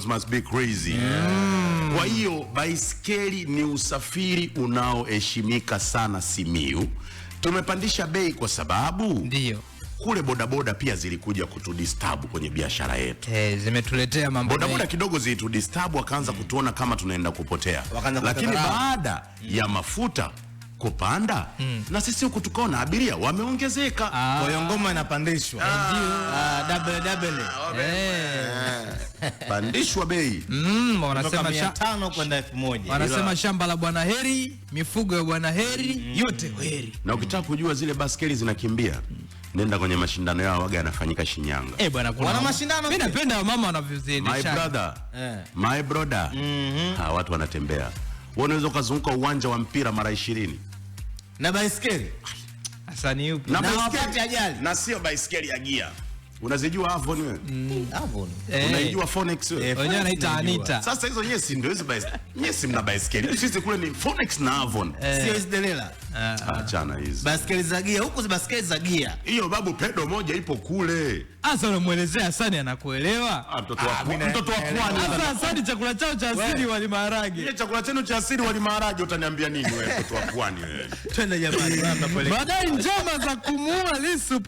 roads must be crazy. Kwa hiyo baiskeli ni usafiri unaoheshimika sana Simiyu. Tumepandisha bei kwa sababu ndio kule bodaboda pia zilikuja kutudisturb kwenye biashara yetu. Zimetuletea mambo. Bodaboda kidogo zilitudisturb, wakaanza kutuona kama tunaenda kupotea. Lakini baada ya mafuta kupanda na sisi huku tukaona abiria wameongezeka. Kwa hiyo ngoma inapandishwa. Double. Pandishwa bei. Wanasema 500 kwenda 1000. Wanasema shamba la Bwana Heri, mifugo ya Bwana Heri, yote heri. Na ukitaka kujua zile baskeli zinakimbia, nenda kwenye mashindano yao waga yanafanyika Shinyanga. Bwana kuna wana mashindano. Mimi napenda wamama wanavyoziendesha. My brother. Watu wanatembea. Wewe unaweza kuzunguka uwanja wa mpira mara 20 na baiskeli. Asani yupi? Na baiskeli ajali. Na sio baiskeli ya gia. Unazijua Avon wewe? Avon. Unaijua Phoenix wewe? Wenyewe anaita Anita. Sasa hizo nyesi ndio hizo baiskeli. Nyesi mna baiskeli. Sisi kule ni Phoenix na Avon. Sio hizo Delela. Achana hizo. Baiskeli za gia, huko baiskeli za gia. Hiyo babu pedo moja ipo kule. Asa unamuelezea Hasani anakuelewa? Mtoto wa pwani. Sasa Hasani chakula chao cha asili wali maharage. Ile chakula chenu cha asili wali maharage utaniambia nini wewe mtoto wa pwani wewe? Twende jamani, baadaye njama za kumuua Lissu.